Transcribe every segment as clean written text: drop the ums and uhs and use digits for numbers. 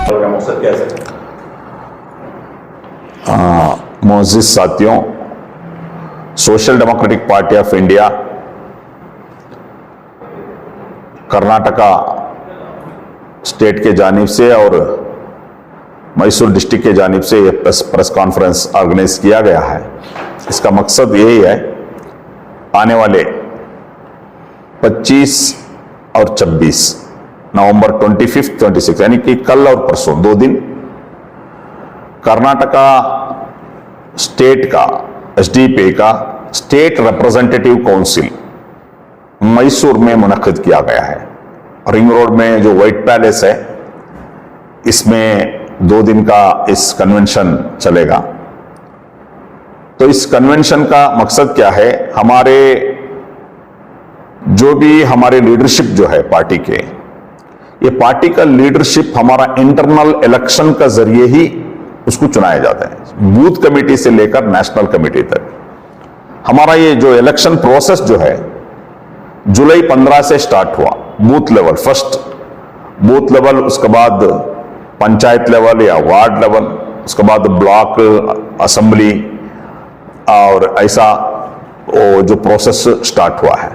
का मकसद क्या है? मोअज़्ज़िज़ साथियों, social democratic party of India Karnataka state के जानिब से और मैसूर डिस्ट्रिक्ट के जानिब से यह प्रेस कॉन्फ्रेंस ऑर्गेनाइज किया गया है। इसका मकसद यही है, आने वाले 25 और 26 नवंबर 25, 26 यानी कि कल और परसों 2 दिन कर्नाटका स्टेट का एसडीपी का स्टेट रिप्रेजेंटेटिव काउंसिल मैसूर में मुनक्किद किया गया है। रिंग रोड में जो व्हाइट पैलेस है, इसमें 2 दिन का इस कन्वेंशन चलेगा। तो इस कन्वेंशन का मकसद क्या है, हमारे जो भी हमारे लीडरशिप जो है पार्टी के, ये पार्टी का लीडरशिप हमारा इंटरनल इलेक्शन का जरिए ही उसको चुनाया जाता है, बूथ कमेटी से लेकर नेशनल कमेटी तक। हमारा ये जो इलेक्शन प्रोसेस जो है जुलाई 15 से स्टार्ट हुआ, booth level, first booth level, उसके बाद पंचायत लेवल या वार्ड लेवल, उसके बाद ब्लॉक असेंबली, और ऐसा वो जो प्रोसेस स्टार्ट हुआ है।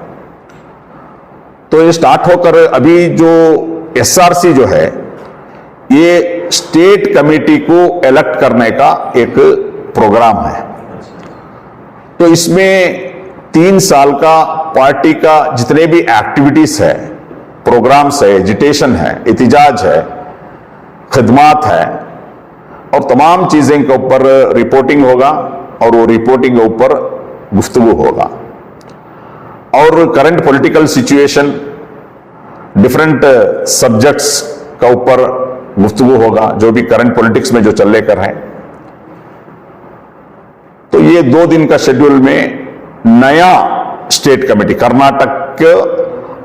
तो ये स्टार्ट होकर अभी जो एसआरसी जो है, ये स्टेट कमेटी को इलेक्ट करने का एक प्रोग्राम है। तो इसमें 3 साल का पार्टी का जितने भी एक्टिविटीज है, प्रोग्राम्स है, एजिटेशन है, एहतिजाज है, खिदमात है, और तमाम चीजें के ऊपर रिपोर्टिंग होगा, और वो रिपोर्टिंग के ऊपर गुफ्तगू होगा। और current political situation, different subjects का ऊपर गुफ्तगू होगा, जो भी करंट पॉलिटिक्स में जो चल लेकर है। तो ये 2 दिन का शेड्यूल में नया स्टेट कमेटी कर्नाटक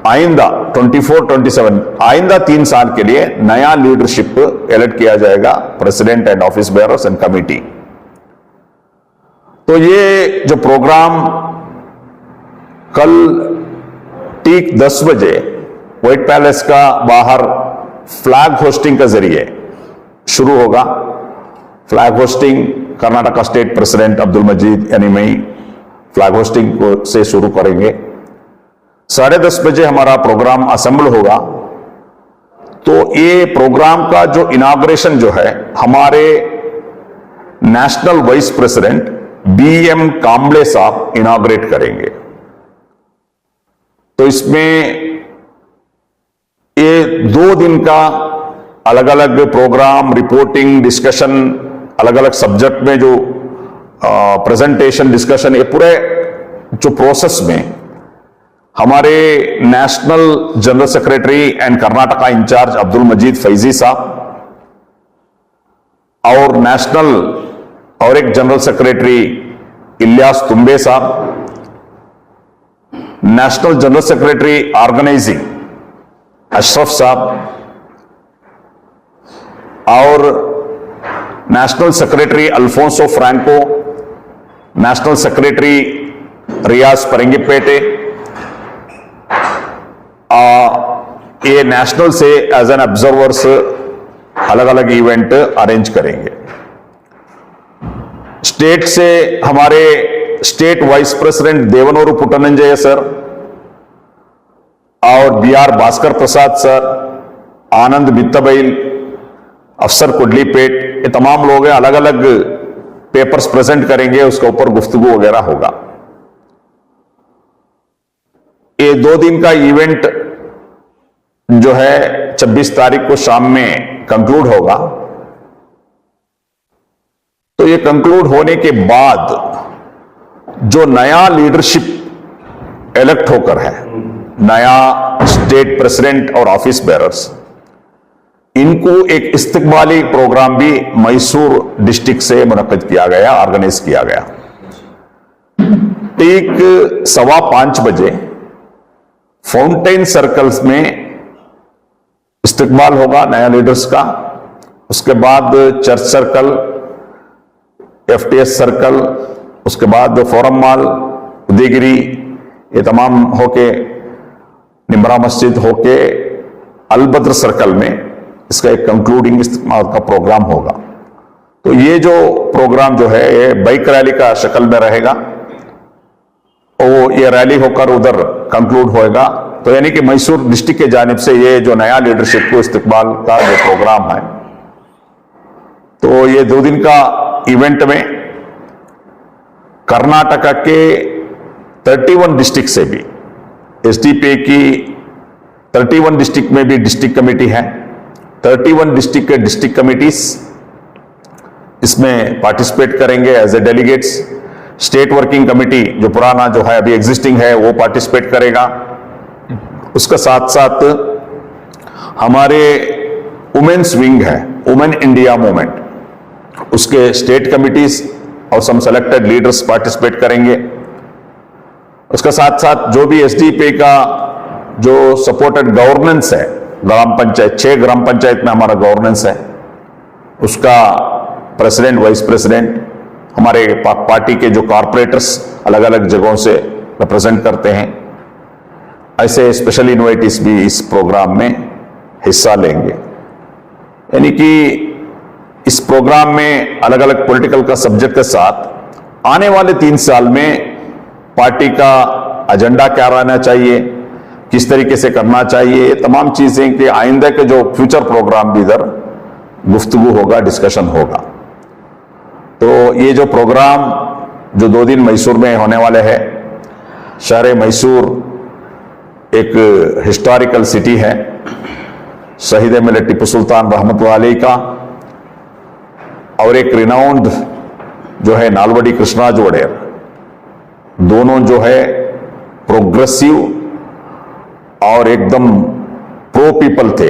आइंदा 24-27 आइंदा 3 साल के लिए नया लीडरशिप इलेक्ट किया जाएगा, president and office bearers and committee. तो ये जो प्रोग्राम कल ठीक 10 बजे व्हाइट पैलेस का बाहर फ्लैग होस्टिंग के जरिए शुरू होगा। Flag hoisting Karnataka state president Abdul Majeed यानी मैं फ्लैग होस्टिंग से शुरू करेंगे। 10:30 बजे हमारा प्रोग्राम असेंबल होगा। तो ये प्रोग्राम का जो इनाग्रेशन जो है, हमारे national vice president BM Kamble साहब इनाग्रेट करेंगे। तो इसमें ये 2 दिन का अलग अलग प्रोग्राम, रिपोर्टिंग, डिस्कशन, अलग अलग सब्जेक्ट में जो प्रेजेंटेशन, डिस्कशन, ये पूरे जो प्रोसेस में हमारे national general secretary and Karnataka incharge Abdul Majeed Faizi साहब, और नेशनल और एक जनरल सेक्रेटरी इलियास तुम्बे साहब, national general secretary organising Ashraf साहब, और national secretary Alfonso Franco, national secretary Riyaz Parangipete, ये नेशनल से एज एन ऑब्जर्वर्स अलग अलग इवेंट अरेंज करेंगे। स्टेट से हमारे state wise president Devanur पुट्टनंजय sir और BR भास्कर प्रसाद सर, आनंद बित्तबैल, अफसर कुडलीपेट, ये तमाम लोग हैं, अलग अलग पेपर्स प्रेजेंट करेंगे, उसके ऊपर गुफ्तगू वगैरह होगा। ये 2 दिन का इवेंट जो है 26 तारीख को शाम में कंक्लूड होगा। तो ये कंक्लूड होने के बाद जो नया लीडरशिप इलेक्ट होकर है, नया स्टेट प्रेसिडेंट और ऑफिस बेयरर्स, इनको एक इस्तकबाली प्रोग्राम भी मैसूर डिस्ट्रिक्ट से मुनक्किद किया गया, ऑर्गेनाइज किया गया। ठीक 5:15 बजे फाउंटेन सर्कल्स में इस्तकबाल होगा नया लीडर्स का। उसके बाद चर्च सर्कल, FTS सर्कल, उसके बाद फोरम मॉल, उदयगिरी, ये तमाम होके निम्रा मस्जिद होके अलबद्र सर्कल में इसका एक कंक्लूडिंग इस्तेमाल का प्रोग्राम होगा। तो ये जो प्रोग्राम जो है ये बाइक रैली का शक्ल में रहेगा, वो ये रैली होकर उधर कंक्लूड होएगा। तो यानी कि मैसूर डिस्ट्रिक्ट के जानिब से ये जो नया लीडरशिप को इस्तकबाल का जो प्रोग्राम है, तो ये 2 दिन का इवेंट में कर्नाटका के 31 डिस्ट्रिक्ट से भी, एसडीपी की 31 डिस्ट्रिक्ट में भी डिस्ट्रिक्ट कमेटी है, 31 डिस्ट्रिक्ट के डिस्ट्रिक्ट कमिटीज इसमें पार्टिसिपेट करेंगे as a delegates. State working committee जो पुराना जो है अभी एग्जिस्टिंग है वो पार्टिसिपेट करेगा। उसका साथ साथ हमारे वुमेन्स विंग है, वुमेन इंडिया मूवमेंट, उसके स्टेट कमिटीज और सम सेलेक्टेड लीडर्स पार्टिसिपेट करेंगे। उसका साथ साथ जो भी एसडीपी का जो सपोर्टेड गवर्नेंस है, ग्राम पंचायत 6 ग्राम पंचायत में हमारा गवर्नेंस है, उसका प्रेसिडेंट वाइस प्रेसिडेंट हमारे पार्टी के जो कॉर्पोरेटर्स अलग अलग जगहों से रिप्रेजेंट करते हैं, ऐसे स्पेशल इन्वाइटीज भी इस प्रोग्राम में हिस्सा लेंगे। यानी कि इस प्रोग्राम में अलग अलग पॉलिटिकल का सब्जेक्ट के साथ आने वाले 3 साल में पार्टी का एजेंडा क्या रहना चाहिए, किस तरीके से करना चाहिए, ये तमाम चीजें कि आइंदा के जो फ्यूचर प्रोग्राम भी इधर गुफ्तगू होगा, डिस्कशन होगा। तो ये जो प्रोग्राम जो 2 दिन मैसूर में होने वाले हैं, शहर मैसूर एक हिस्टोरिकल सिटी है, शहीद मिलत टिप्पू सुल्तान रहमतुल्लाह अलैह का, और एक रिनाउंड जो है नालवडी कृष्णराज वडेर, दोनों जो है प्रोग्रेसिव और एकदम प्रो पीपल थे,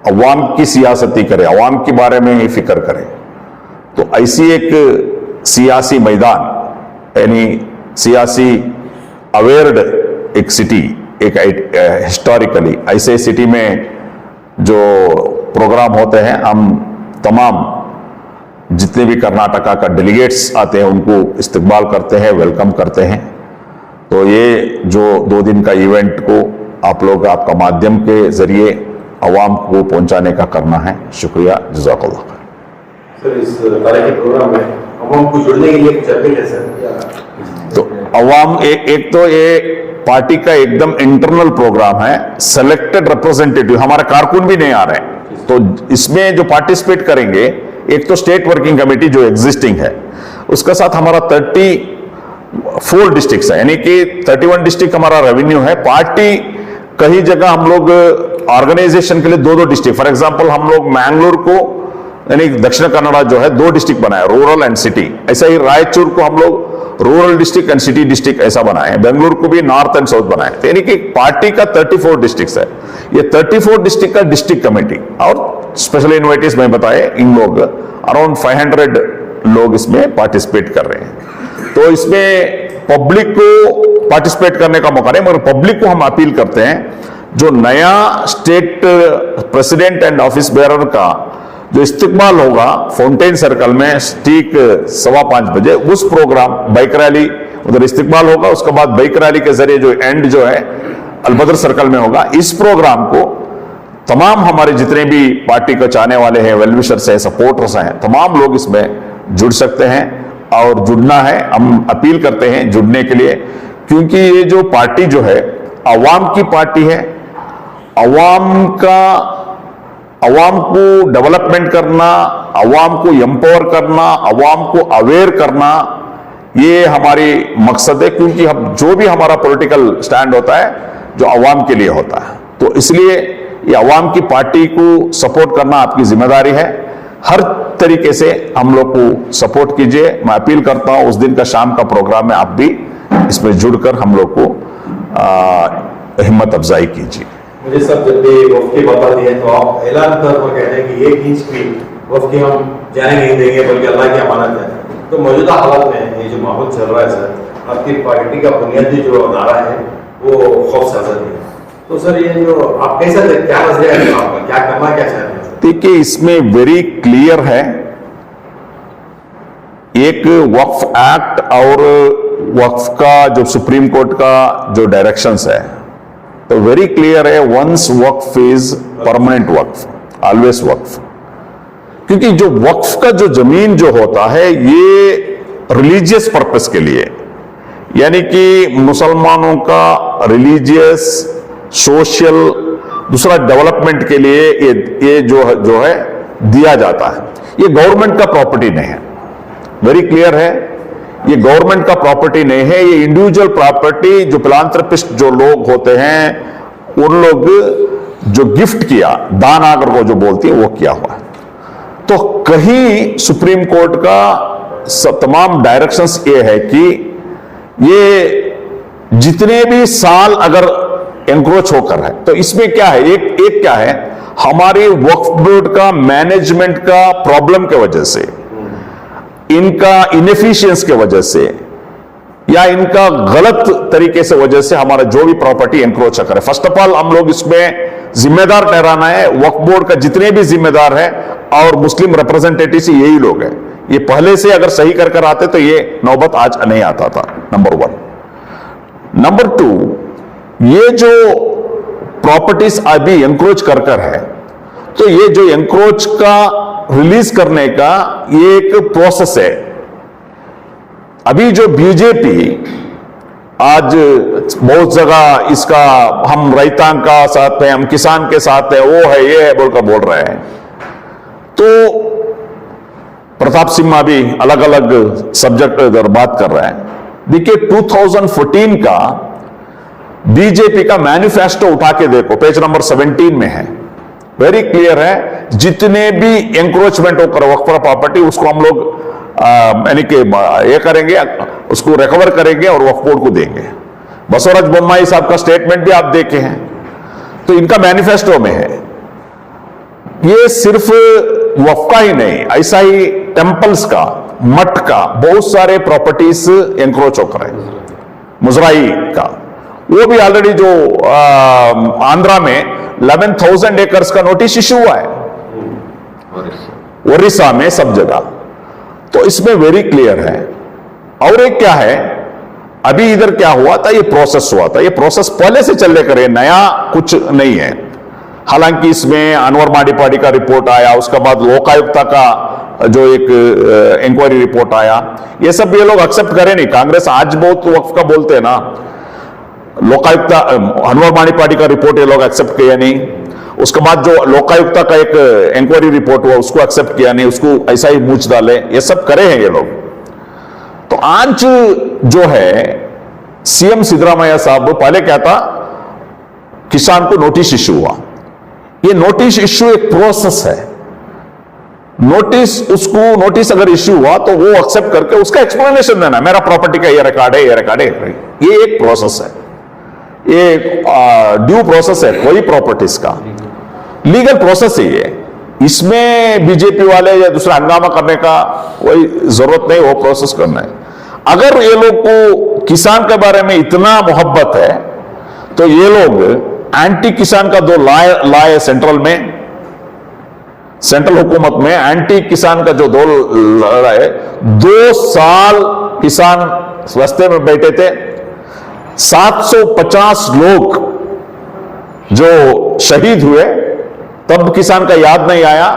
अवाम की सियासती करे, अवाम के बारे में ही फिक्र करे। तो ऐसी एक सियासी मैदान, यानी सियासी अवेयर्ड एक सिटी, एक हिस्टोरिकली ऐसे सिटी में जो प्रोग्राम होते हैं, हम तमाम जितने भी कर्नाटका का डेलीगेट्स आते हैं उनको इस्तकबाल करते हैं, वेलकम करते हैं। तो ये जो 2 दिन का इवेंट को आप लोग आपका माध्यम के जरिए अवाम को पहुंचाने का करना है। शुक्रिया, जज़ाकल्लाह। सर, इस तरह के प्रोग्राम में अवाम को जुड़ने के लिए कुछ अपील है सर? तो अवाम एक तो ये पार्टी का एकदम इंटरनल प्रोग्राम है, सेलेक्टेड रिप्रेजेंटेटिव हमारे कारकुन भी नहीं आ रहे हैं, तो इसमें जो पार्टिसिपेट करेंगे, एक तो स्टेट वर्किंग कमेटी जो एग्जिस्टिंग है, उसका साथ हमारा 34 डिस्ट्रिक्ट है, यानी कि 31 डिस्ट्रिक्ट हमारा रेवेन्यू है। पार्टी कई जगह हम लोग ऑर्गेनाइजेशन के लिए 2-2 डिस्ट्रिक्ट, फॉर एग्जांपल हम लोग मैंगलोर को यानी दक्षिण कन्नड़ा जो है 2 डिस्ट्रिक्ट बनाए, रूरल एंड सिटी। ऐसा ही रायचूर को हम लोग rural district and city district ऐसा बनाए, बेंगलुरु को भी नॉर्थ एंड साउथ बनाए। तो यानी कि पार्टी का 34 डिस्ट्रिक्ट है, ये 34 डिस्ट्रिक्ट का डिस्ट्रिक्ट कमेटी और स्पेशल इन्वाइटीज में बताए, इन लोग अराउंड 500 लोग इसमें पार्टिसिपेट कर रहे हैं। तो इसमें पब्लिक को पार्टिसिपेट करने का मौका नहीं, मगर पब्लिक को हम अपील करते हैं, जो नया state president and office bearer का जो इस्तकबाल होगा फाउंटेन सर्कल में ठीक 5:15 बजे, उस प्रोग्राम बाइक रैली उधर इस्तकबाल होगा। उसके बाद बाइक रैली के जरिए जो एंड जो है अलबदर सर्कल में होगा। इस प्रोग्राम को तमाम हमारे जितने भी पार्टी को चाहने वाले हैं, वेलविशर्स हैं, सपोर्टर्स हैं, तमाम लोग इसमें जुड़ सकते हैं और जुड़ना है। हम अपील करते हैं जुड़ने के लिए, क्योंकि ये जो पार्टी जो है अवाम की पार्टी है। अवाम को डेवलपमेंट करना, अवाम को एम्पावर करना, अवाम को अवेयर करना, ये हमारी मकसद है। क्योंकि हम जो भी हमारा पॉलिटिकल स्टैंड होता है जो अवाम के लिए होता है, तो इसलिए ये अवाम की पार्टी को सपोर्ट करना आपकी जिम्मेदारी है। हर तरीके से हम लोग को सपोर्ट कीजिए। मैं अपील करता हूं उस दिन का शाम का प्रोग्राम में आप भी इसमें जुड़कर हम लोग को हिम्मत अफजाई कीजिए। मुझे सब जब भी वफ की बात आती है तो आप ऐलान तौर पर कहते हैं कि 1 इंच भी वफ की हम जाने नहीं देंगे, बल्कि अल्लाह की अमानत है। तो मौजूदा हालात में ये जो माहौल चल रहा है सर, आपकी पार्टी का बुनियादी जो नारा है वो खौफ से आजादी है। तो सर ये जो आप कैसे क्या नजरिया है आपका, क्या करना क्या चाहते हैं? देखिए, इसमें वेरी क्लियर है, एक वक्फ एक्ट और वक्फ का जो सुप्रीम कोर्ट का जो डायरेक्शंस है, तो वेरी क्लियर है, once waqf is permanent waqf, always waqf. क्योंकि जो वक्फ का जो जमीन जो होता है ये रिलीजियस पर्पस के लिए, यानी कि मुसलमानों का रिलीजियस, सोशल, दूसरा डेवलपमेंट के लिए ये जो है दिया जाता है। ये गवर्नमेंट का प्रॉपर्टी नहीं है, वेरी क्लियर है, ये गवर्नमेंट का प्रॉपर्टी नहीं है, ये इंडिविजुअल प्रॉपर्टी जो फिलांथ्रोपिस्ट जो लोग होते हैं उन लोग जो गिफ्ट किया, दान आगर को जो बोलती है वो किया हुआ है। तो कहीं सुप्रीम कोर्ट का तमाम डायरेक्शंस ये है कि ये जितने भी साल अगर एनक्रोच होकर है तो इसमें क्या है, एक क्या है, हमारी वक्फ बोर्ड का मैनेजमेंट का प्रॉब्लम के वजह से, इनका इनएफिशिएंस के वजह से या इनका गलत तरीके से वजह से हमारा जो भी प्रॉपर्टी एनक्रोच करे, फर्स्ट ऑफ ऑल हम लोग इसमें जिम्मेदार ठहराना है वक्फ बोर्ड का जितने भी जिम्मेदार है और मुस्लिम रिप्रेजेंटेटिव यही लोग हैं। ये पहले से अगर सही कर आते तो ये नौबत आज नहीं आता था, नंबर 1। नंबर 2, ये जो प्रॉपर्टीज अभी एनक्रोच कर है, तो ये जो एनक्रोच का रिलीज करने का ये एक प्रोसेस है। अभी जो बीजेपी आज बहुत जगह इसका हम रैतां का साथ हैं, हम किसान के साथ हैं, वो है ये है बोलकर बोल रहे हैं, तो प्रताप सिंह भी अलग अलग सब्जेक्ट पर बात कर रहे हैं। देखिए 2014 का बीजेपी का मैनिफेस्टो उठा के देखो, पेज नंबर 17 में है, वेरी क्लियर है, जितने भी एंक्रोचमेंट होकर वक्फ प्रॉपर्टी उसको हम लोग यानी कि ये करेंगे, उसको रिकवर करेंगे और वक्फ बोर्ड को देंगे। बसवराज बोम्माई साहब का स्टेटमेंट भी आप देखे हैं, तो इनका मैनिफेस्टो में है। ये सिर्फ वक्फ का ही नहीं, ऐसा ही टेंपल्स का, मठ का बहुत सारे प्रॉपर्टीज एंक्रोच होकर है। मुजराई का वो भी ऑलरेडी जो आंध्रा में 11,000 एकर्स का नोटिस इश्यू हुआ है, ओडिशा में सब जगह। तो इसमें वेरी क्लियर है। और एक क्या है, अभी इधर क्या हुआ था, ये प्रोसेस हुआ था, ये प्रोसेस पहले से चल करे, नया कुछ नहीं है। हालांकि इसमें अनवर माडीपाड़ी का रिपोर्ट आया, उसके बाद लोकायुक्ता का जो एक इंक्वायरी रिपोर्ट आया, ये सब ये लोग एक्सेप्ट करे नहीं। कांग्रेस आज बहुत वक्फ का बोलते हैं ना, लोकायुक्ता अनवर माडीपाड़ी का रिपोर्ट ये लोग एक्सेप्ट किया नहीं। उसके बाद जो लोकायुक्ता का एक इंक्वायरी रिपोर्ट हुआ उसको एक्सेप्ट किया नहीं, उसको ऐसा ही मूंछ डाले, ये सब करे हैं ये लोग। तो आज जो है सीएम सिद्धरामैया साहब, पहले क्या था, किसान को नोटिस इश्यू हुआ, ये नोटिस इश्यू एक प्रोसेस है। नोटिस अगर इश्यू हुआ तो वो एक्सेप्ट करके उसका एक्सप्लेनेशन देना, मेरा प्रॉपर्टी का ये रिकॉर्ड है, ये रिकॉर्ड है, ये एक प्रोसेस है, ये ड्यू प्रोसेस है कोई प्रॉपर्टीज का, लीगल प्रोसेस है ये। इसमें बीजेपी वाले या दूसरा हंगामा करने का कोई जरूरत नहीं, वो प्रोसेस करना है। अगर ये लोग को किसान के बारे में इतना मोहब्बत है तो ये लोग एंटी किसान का दो लाए सेंट्रल में, सेंट्रल हुकूमत में एंटी किसान का जो दो है, 2 साल किसान रास्ते में बैठे थे, 750 लोग जो शहीद हुए, तब किसान का याद नहीं आया।